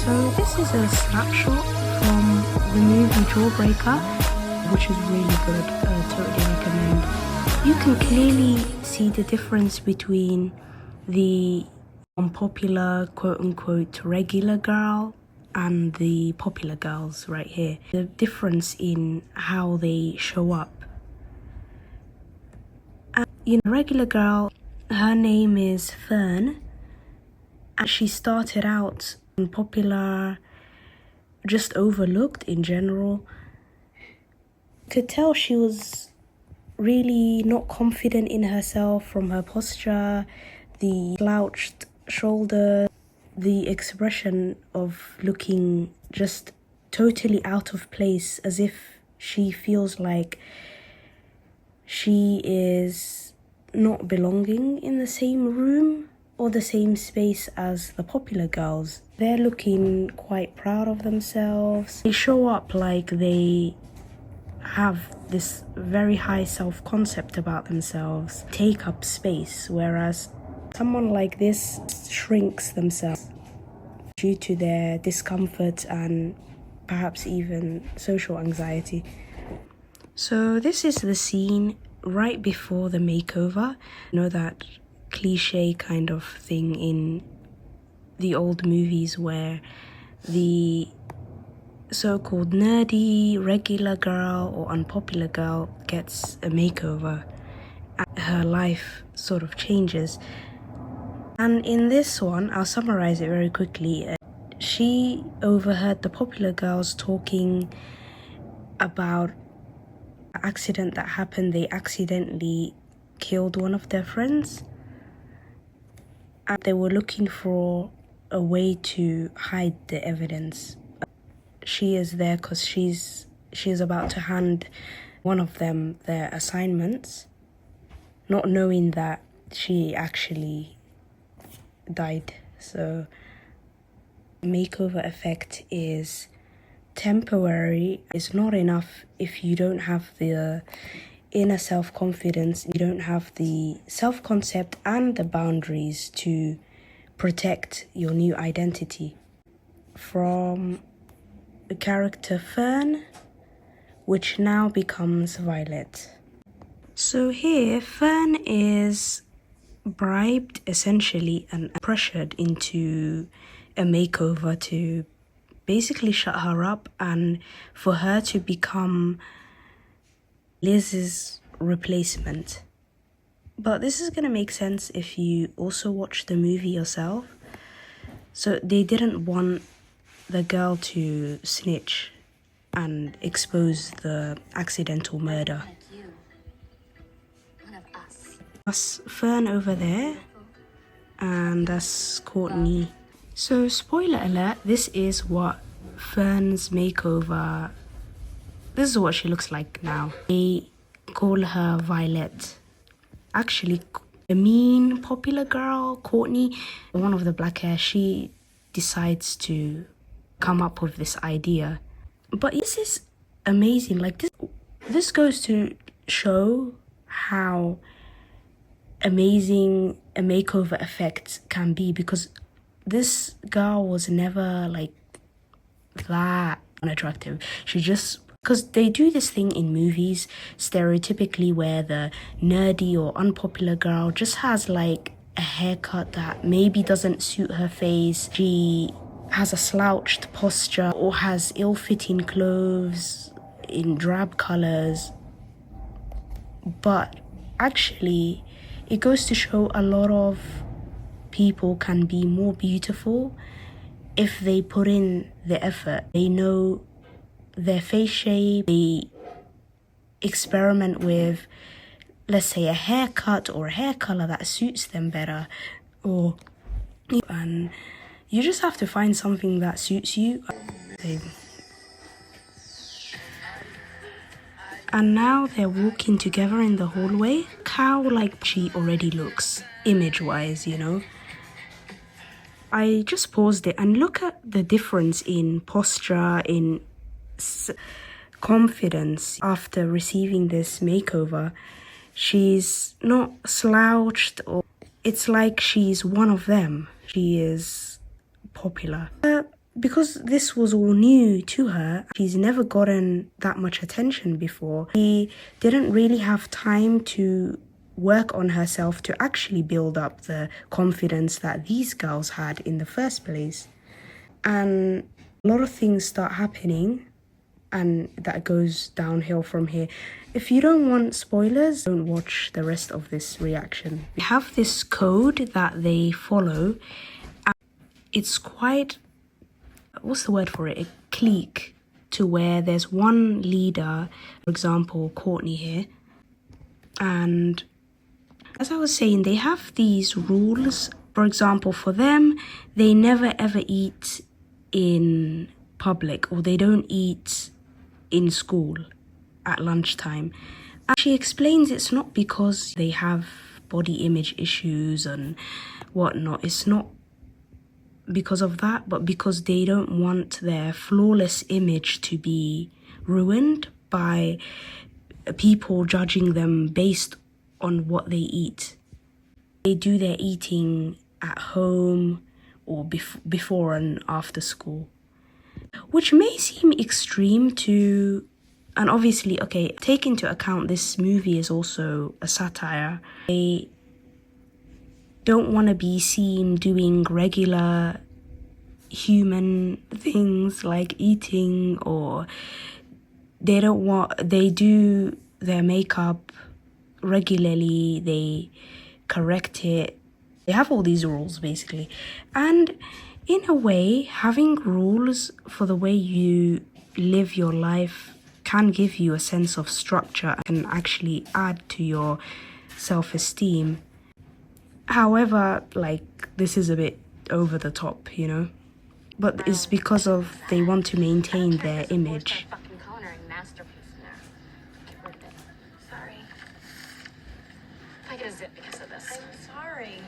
So this is a snapshot from the movie Jawbreaker, which is really good. Totally recommend. You can clearly see the difference between the unpopular, quote-unquote, regular girl and the popular girls right here. The difference in how they show up. And, regular girl, her name is Fern, and she started out unpopular, just overlooked in general. Could tell she was really not confident in herself from her posture, the slouched shoulder, the expression of looking just totally out of place, as if she feels like she is not belonging in the same room or the same space as the popular girls. They're looking quite proud of themselves. They show up like they have this very high self-concept about themselves, take up space, whereas someone like this shrinks themselves due to their discomfort and perhaps even social anxiety. So this is the scene right before the makeover. You know, that cliche kind of thing in the old movies where the so-called nerdy regular girl or unpopular girl gets a makeover and her life sort of changes. And in this one, I'll summarize it very quickly. She overheard the popular girls talking about an accident that happened. They accidentally killed one of their friends, and they were looking for a way to hide the evidence. She is there because she's about to hand one of them their assignments, not knowing that she actually died. So makeover effect is temporary. It's not enough if you don't have the inner self-confidence, you don't have the self-concept and the boundaries to protect your new identity. From the character Fern, which now becomes Vylette. So here, Fern is bribed essentially and pressured into a makeover to basically shut her up and for her to become Liz's replacement. But this is gonna make sense if you also watch the movie yourself. So they didn't want the girl to snitch and expose the accidental murder. That's Fern over there, and that's Courtney. So spoiler alert, this is what Fern's makeover, this is what she looks like now. They call her Vylette. Actually, the mean popular girl, Courtney, one of the black hair, she decides to come up with this idea. But this is amazing. Like this goes to show how amazing a makeover effect can be, because this girl was never like that unattractive. She just, because they do this thing in movies stereotypically where the nerdy or unpopular girl just has like a haircut that maybe doesn't suit her face. She has a slouched posture or has ill-fitting clothes in drab colors. But actually, it goes to show a lot of people can be more beautiful if they put in the effort. They know their face shape, they experiment with, let's say, a haircut or a hair color that suits them better, and you just have to find something that suits you. And now they're walking together in the hallway. How like she already looks, image-wise, you know. I just paused it and look at the difference in posture, in confidence after receiving this makeover. She's not slouched, or it's like she's one of them. She is popular. because this was all new to her, she's never gotten that much attention before. She didn't really have time to work on herself to actually build up the confidence that these girls had in the first place. And a lot of things start happening, and that goes downhill from here. If you don't want spoilers, don't watch the rest of this reaction. We have this code that they follow. It's quite, what's the word for it? A clique, to where there's one leader, for example, Courtney here. And as I was saying, they have these rules. For example, for them, they never ever eat in public, or they don't eat in school at lunchtime. And she explains it's not because they have body image issues and whatnot. It's not because of that, but because they don't want their flawless image to be ruined by people judging them based on what they eat. They do their eating at home or before and after school, which may seem extreme to, and obviously, okay, take into account this movie is also a satire. They don't want to be seen doing regular human things like eating, or they do their makeup regularly, they correct it. They have all these rules basically. And in a way, having rules for the way you live your life can give you a sense of structure and actually add to your self-esteem. However, like, this is a bit over the top, you know? But it's because of they want to maintain their image. Sorry. I get a zip because of this. I'm sorry.